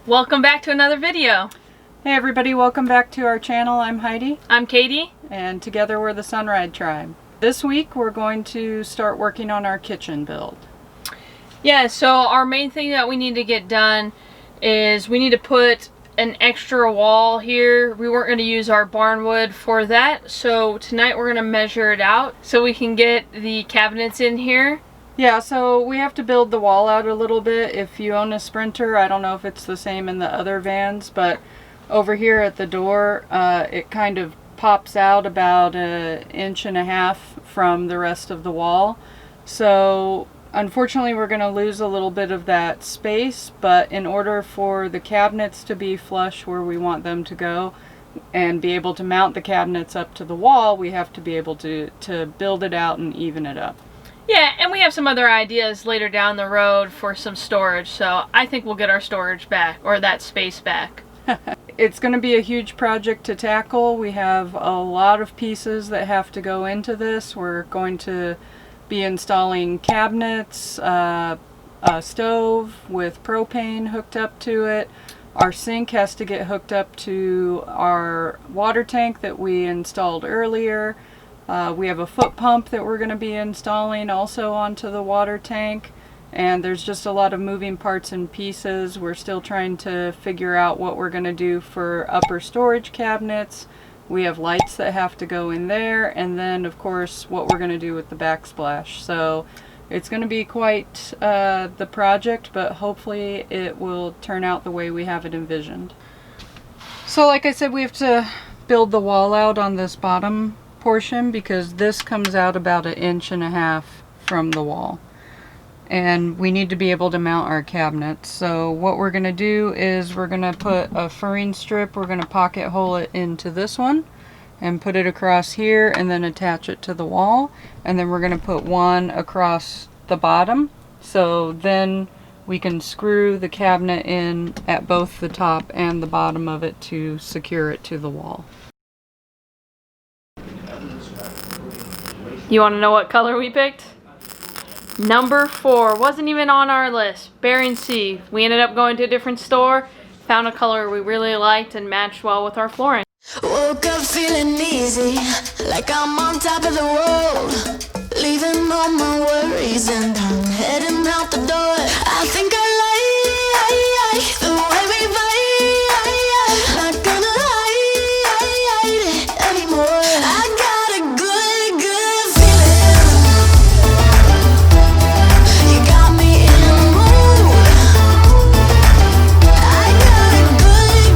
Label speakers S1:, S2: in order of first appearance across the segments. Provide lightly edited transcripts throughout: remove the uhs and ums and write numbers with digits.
S1: Welcome back to another video.
S2: Hey everybody, welcome back to our channel. I'm Heidi.
S1: I'm Katie.
S2: And together we're the Sunride Tribe. This week we're going to start working on our kitchen build.
S1: Yeah, so our main thing that we need to get done is we need to put an extra wall here. We weren't going to use our barn wood for that, so tonight we're going to measure it out so we can get the cabinets in here.
S2: Yeah, so we have to build the wall out a little bit. If you own a Sprinter, I don't know if it's the same in the other vans, but over here at the door, it kind of pops out about 1.5 inches from the rest of the wall. So unfortunately we're going to lose a little bit of that space, but in order for the cabinets to be flush where we want them to go and be able to mount the cabinets up to the wall, we have to be able to build it out and even it up.
S1: Yeah, and we have some other ideas later down the road for some storage, so I think we'll get our storage back, or that space back.
S2: It's going to be a huge project to tackle. We have a lot of pieces that have to go into this. We're going to be installing cabinets, a stove with propane hooked up to it. Our sink has to get hooked up to our water tank that we installed earlier. We have a foot pump that we're going to be installing also onto the water tank, and there's just a lot of moving parts and pieces. We're still trying to figure out what we're going to do for upper storage cabinets. We have lights that have to go in there, and then of course what we're going to do with the backsplash. So it's going to be quite the project, but hopefully it will turn out the way we have it envisioned. So like I said, we have to build the wall out on this bottom portion because this comes out about 1.5 inches from the wall, and we need to be able to mount our cabinets. So what we're going to do is we're going to put a furring strip, we're going to pocket hole it into this one and put it across here and then attach it to the wall, and then we're going to put one across the bottom, so then we can screw the cabinet in at both the top and the bottom of it to secure it to the wall.
S1: You want to know what color we picked? Number 4. Wasn't even on our list. Bearing C. We ended up going to a different store, found a color we really liked and matched well with our flooring.
S3: Woke up feeling easy, like I'm on top of the world, leaving all my worries and I'm heading out the door. I think I like the way we vibe, not gonna hide it anymore. I got a good feeling, you got me in the mood. I got a good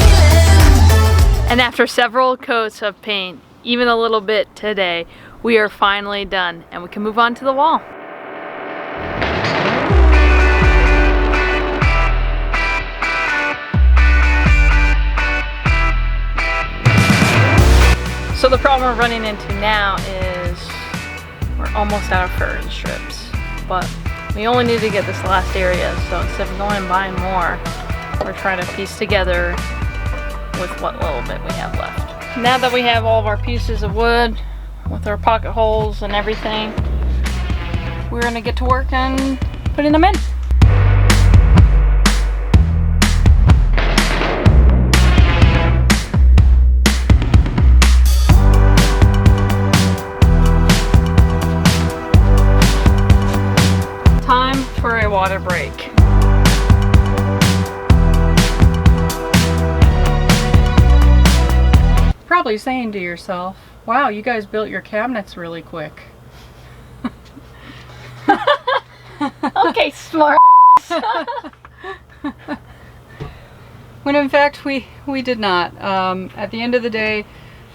S3: feeling.
S1: And after several coats of paint, even a little bit today, we are finally done and we can move on to the wall. So the problem we're running into now is we're almost out of furring strips, but we only need to get this last area, so instead of going and buying more, we're trying to piece together with what little bit we have left. Now that we have all of our pieces of wood with our pocket holes and everything, we're gonna get to work and putting them in. Time for a water break.
S2: Probably saying to yourself, wow, you guys built your cabinets really quick.
S1: Okay, smart.
S2: When in fact we did not. At the end of the day,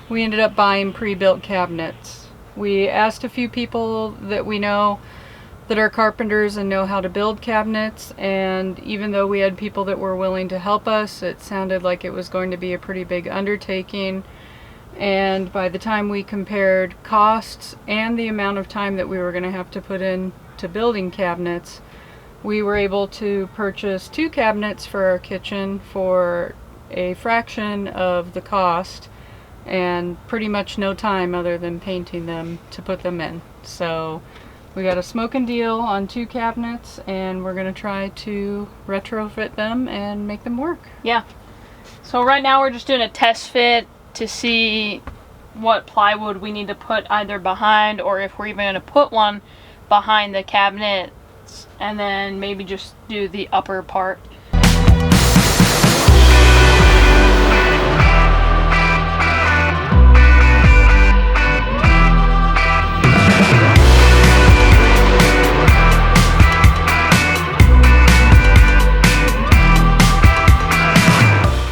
S2: we ended up buying pre-built cabinets. We asked a few people that we know that are carpenters and know how to build cabinets, and even though we had people that were willing to help us, it sounded like it was going to be a pretty big undertaking. And by the time we compared costs and the amount of time that we were going to have to put in to building cabinets, we were able to purchase 2 cabinets for our kitchen for a fraction of the cost and pretty much no time other than painting them to put them in. So We got a smoke and deal on 2 cabinets, and we're gonna try to retrofit them and make them work.
S1: Yeah. So right now we're just doing a test fit to see what plywood we need to put either behind, or if we're even gonna put one behind the cabinets, and then maybe just do the upper part.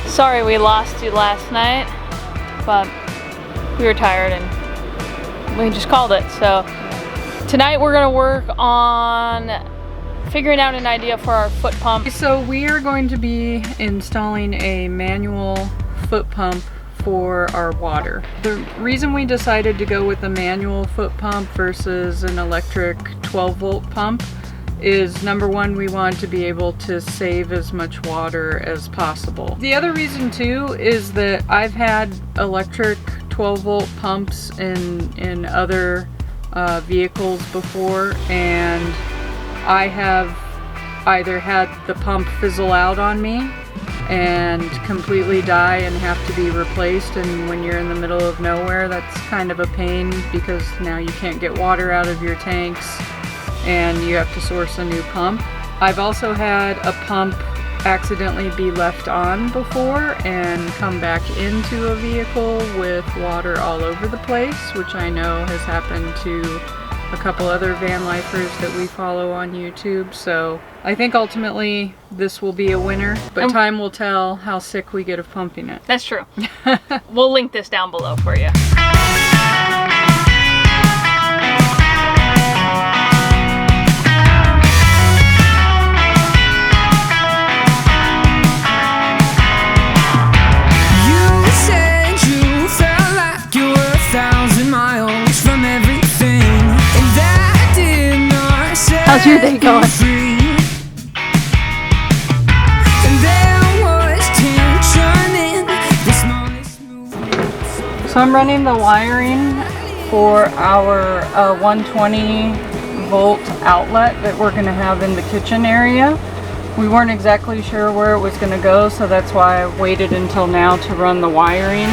S1: Sorry we lost you last night, but we were tired and we just called it. So tonight we're gonna work on figuring out an idea for our foot pump.
S2: So we are going to be installing a manual foot pump for our water. The reason we decided to go with a manual foot pump versus an electric 12-volt pump is, number one, we want to be able to save as much water as possible. The other reason too is that I've had electric 12-volt pumps in other vehicles before, and I have either had the pump fizzle out on me and completely die and have to be replaced, and when you're in the middle of nowhere, that's kind of a pain because now you can't get water out of your tanks and you have to source a new pump. I've also had a pump accidentally be left on before and come back into a vehicle with water all over the place, which I know has happened to a couple other van lifers that we follow on YouTube. So I think ultimately this will be a winner, but time will tell how sick we get of pumping it.
S1: That's true. We'll link this down below for you. How's your day going?
S2: So I'm running the wiring for our 120 volt outlet that we're going to have in the kitchen area. We weren't exactly sure where it was going to go, so that's why I waited until now to run the wiring.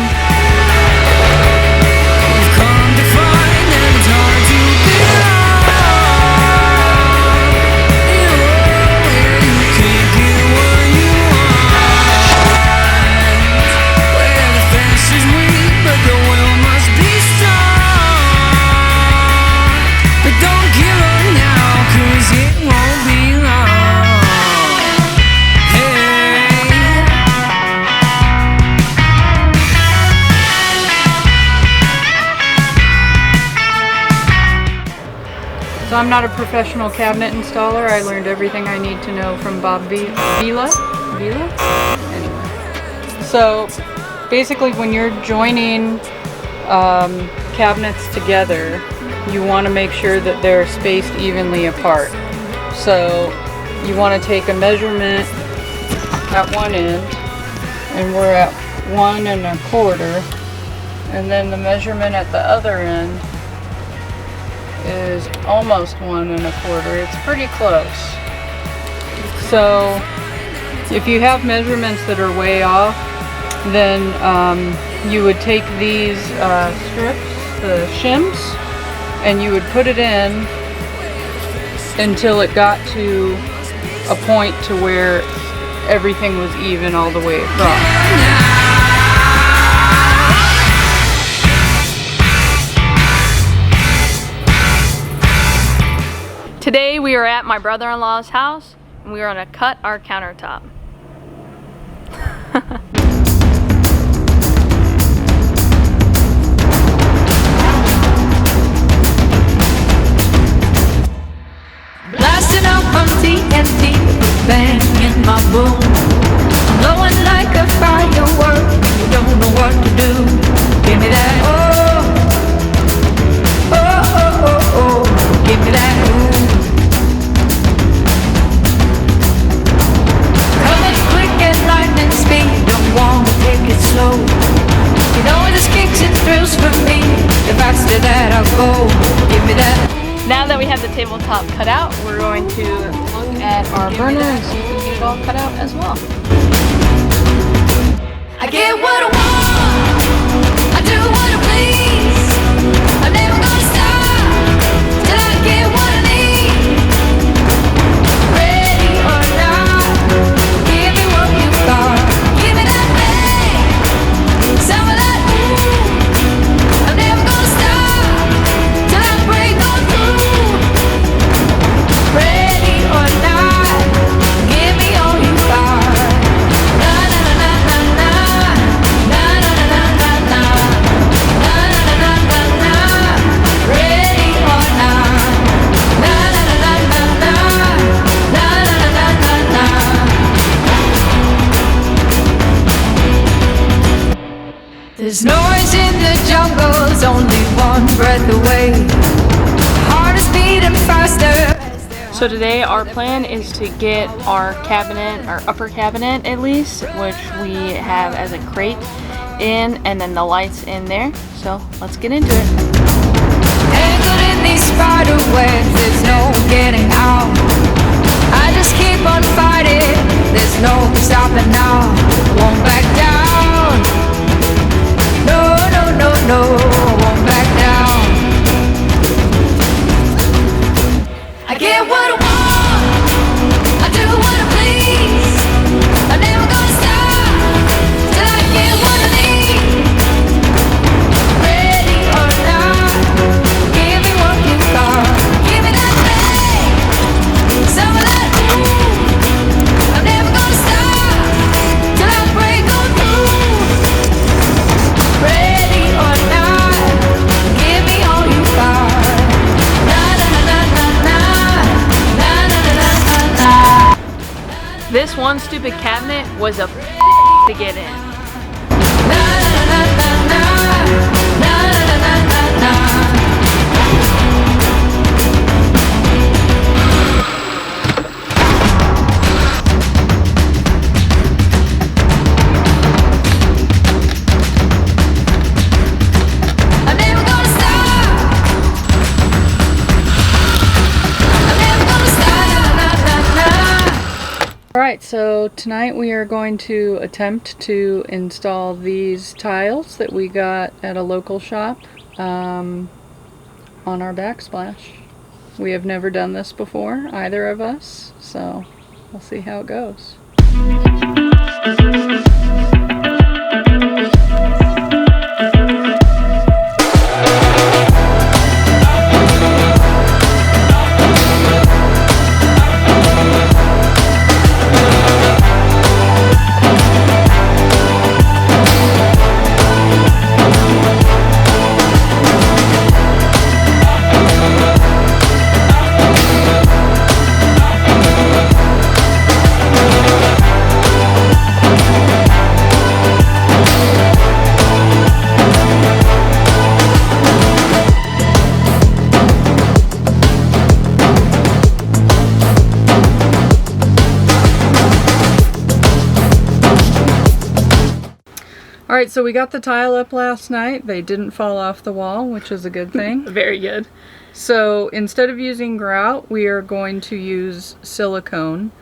S2: So I'm not a professional cabinet installer. I learned everything I need to know from Bob Vila? Anyway. So basically when you're joining cabinets together, you want to make sure that they're spaced evenly apart. So you want to take a measurement at one end, and we're at 1 1/4, and then the measurement at the other end is almost 1 1/4. It's pretty close. So if you have measurements that are way off, then you would take these strips, the shims, and you would put it in until it got to a point to where everything was even all the way across.
S1: Today we are at my brother-in-law's house and we are gonna cut our countertop.
S3: Blasting up on TNT, bang in my boom. Blowing like a firework, you don't know what to do. Give me that oh, oh, oh, oh, oh. Give me that ooh. Coming quick at lightning speed, don't wanna take it slow. You know it just kicks and thrills for me, the faster that I go. Give me that.
S1: Now that we have the tabletop cut out, we're going to look at our burner and see if we can get it all cut out as well.
S3: I get what I want, I do what I please. I'm never gonna stop till I get what I need. Ready or not, give me what you got. Give me that thing, some of that ooh. I'm never gonna stop till I break on through. Ready or not, give me all you got. Na na na na na na. Na na na na na na. Na na na na na na. Ready or not. Na na na na na na. Na na na na na na. There's noise in the jungle's only one breath away. Heart is beating faster.
S1: So today our plan is to get our cabinet, our upper cabinet at least, which we have as a crate in, and then the lights in there. So let's get into it.
S3: Tangled in these spider webs, there's no getting out. I just keep on fighting, there's no stopping now. Won't back down. No, no, no, no, won't back down. I get what I want, I do what I please. I'm never gonna stop till I get what I need. Ready or not, give me what you got. Give me that thing, some of that ooh. I'm never gonna stop till I break on through. Ready or not, give me all you got. Na na na na na na. Na na na na na na.
S1: This one stupid cabinet was a to get in.
S3: Na na na na na. Na na na na na na. I'm never gonna stop. I'm never gonna stop. Na na na.
S2: Alright, so tonight we are going to attempt to install these tiles that we got at a local shop on our backsplash. We have never done this before, either of us, so we'll see how it goes. Alright, so we got the tile up last night. They didn't fall off the wall, which is a good thing.
S1: Very good.
S2: So instead of using grout, we are going to use silicone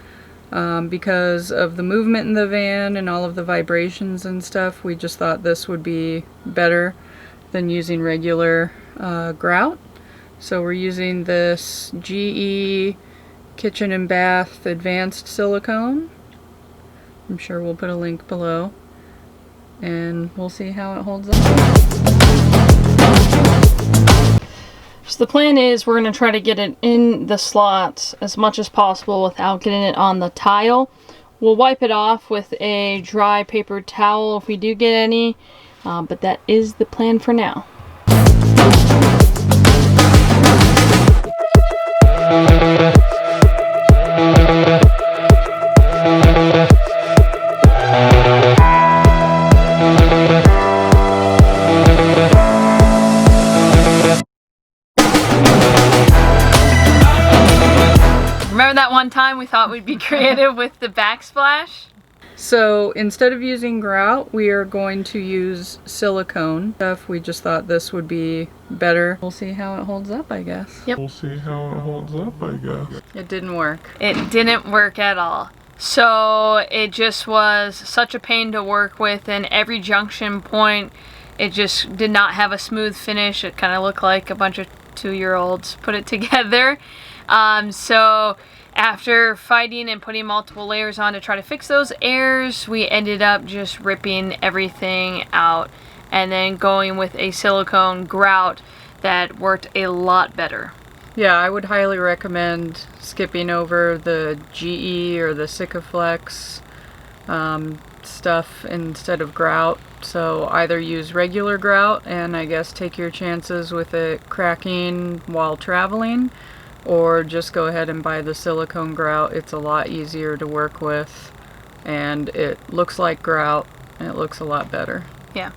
S2: because of the movement in the van and all of the vibrations and stuff. We just thought this would be better than using regular grout. So we're using this GE Kitchen and Bath Advanced Silicone. I'm sure we'll put a link below. And we'll see how it holds up.
S1: So the plan is we're going to try to get it in the slots as much as possible without getting it on the tile. We'll wipe it off with a dry paper towel if we do get any, but that is the plan for now. Remember that one time we thought we'd be creative with the backsplash?
S2: So instead of using grout, we are going to use silicone stuff. We just thought this would be better. We'll see how it holds up, I guess.
S1: Yep.
S4: We'll see how it holds up, I guess.
S2: It didn't work.
S1: It didn't work at all. So it just was such a pain to work with, and every junction point, it just did not have a smooth finish. It kind of looked like a bunch of 2-year-olds put it together. So after fighting and putting multiple layers on to try to fix those errors, we ended up just ripping everything out and then going with a silicone grout that worked a lot better.
S2: Yeah, I would highly recommend skipping over the GE or the Sikaflex stuff instead of grout. So either use regular grout and I guess take your chances with it cracking while traveling, or just go ahead and buy the silicone grout. It's a lot easier to work with and it looks like grout and it looks a lot better.
S1: Yeah.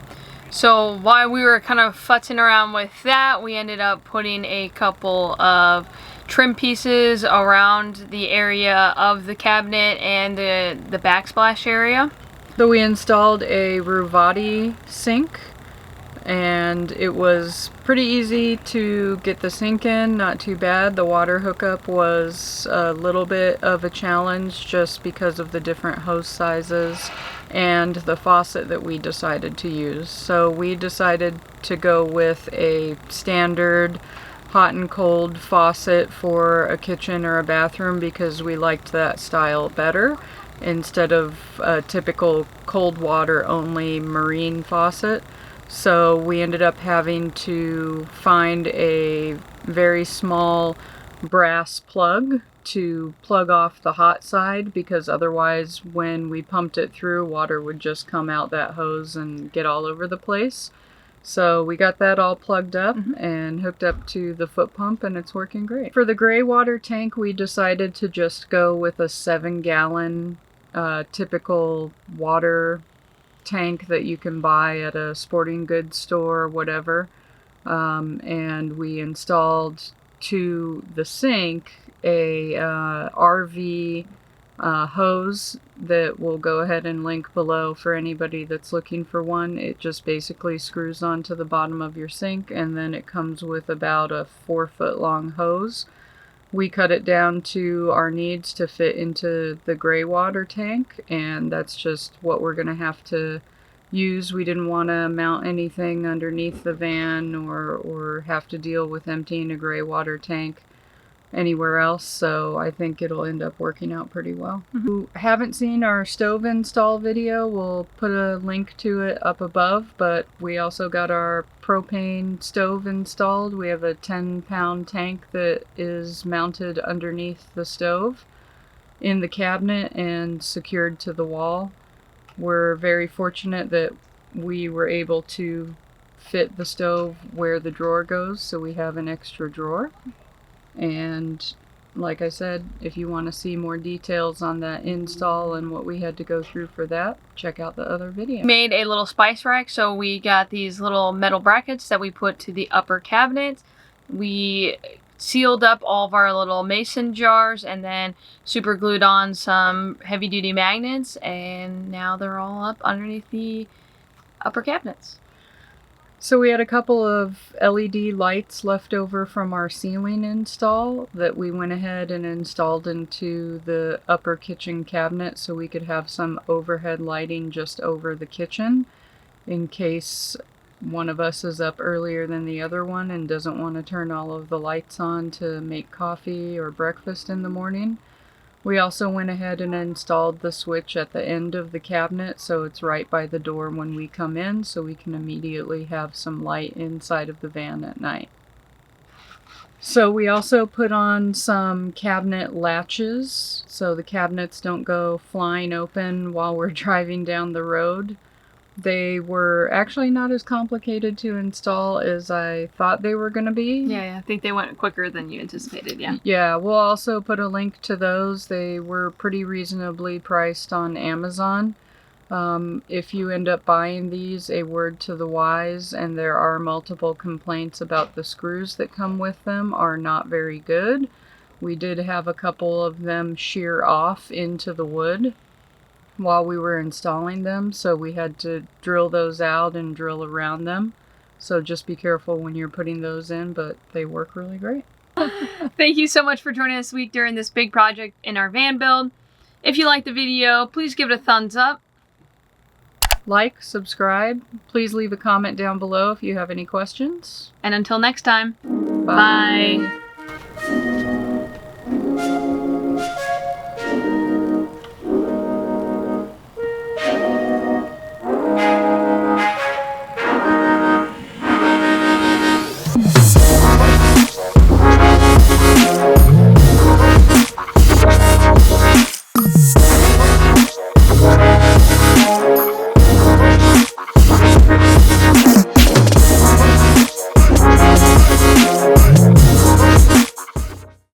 S1: So while we were kind of futzing around with that, we ended up putting a couple of trim pieces around the area of the cabinet and the backsplash area.
S2: So we installed a Ruvati sink, and it was pretty easy to get the sink in, not too bad. The water hookup was a little bit of a challenge just because of the different hose sizes and the faucet that we decided to use. So we decided to go with a standard hot and cold faucet for a kitchen or a bathroom because we liked that style better, instead of a typical cold water only marine faucet. So we ended up having to find a very small brass plug to plug off the hot side, because otherwise when we pumped it through, water would just come out that hose and get all over the place. So we got that all plugged up and hooked up to the foot pump, and it's working great. For the gray water tank, we decided to just go with a 7-gallon typical water tank that you can buy at a sporting goods store or whatever. And we installed to the sink a RV hose that we'll go ahead and link below for anybody that's looking for one. It just basically screws onto the bottom of your sink, and then it comes with about a 4-foot long hose. We cut it down to our needs to fit into the gray water tank, and that's just what we're going to have to use. We didn't want to mount anything underneath the van or have to deal with emptying a gray water tank anywhere else, so I think it'll end up working out pretty well. If you haven't seen our stove install video, we'll put a link to it up above, but we also got our propane stove installed. We have a 10-pound tank that is mounted underneath the stove in the cabinet and secured to the wall. We're very fortunate that we were able to fit the stove where the drawer goes, so we have an extra drawer. And like I said, if you want to see more details on that install and what we had to go through for that, check out the other video.
S1: Made a little spice rack, so we got these little metal brackets that we put to the upper cabinet. We sealed up all of our little mason jars and then super glued on some heavy duty magnets, and now they're all up underneath the upper cabinets.
S2: So we had a couple of LED lights left over from our ceiling install that we went ahead and installed into the upper kitchen cabinet so we could have some overhead lighting just over the kitchen in case one of us is up earlier than the other one and doesn't want to turn all of the lights on to make coffee or breakfast in the morning. We also went ahead and installed the switch at the end of the cabinet so it's right by the door when we come in, so we can immediately have some light inside of the van at night. So we also put on some cabinet latches so the cabinets don't go flying open while we're driving down the road. They were actually not as complicated to install as I thought they were going to be.
S1: Yeah, I think they went quicker than you anticipated, yeah.
S2: Yeah, we'll also put a link to those. They were pretty reasonably priced on Amazon. If you end up buying these, a word to the wise, and there are multiple complaints about the screws that come with them are not very good. We did have a couple of them shear off into the wood. while we were installing them, so we had to drill those out and drill around them. So just be careful when you're putting those in, but they work really great.
S5: Thank you so much for joining us this week during this big project in our van build. If you liked the video, please give it a thumbs up.
S2: Like, subscribe. Please leave a comment down below if you have any questions.
S5: And until next time,
S2: Bye.
S5: bye.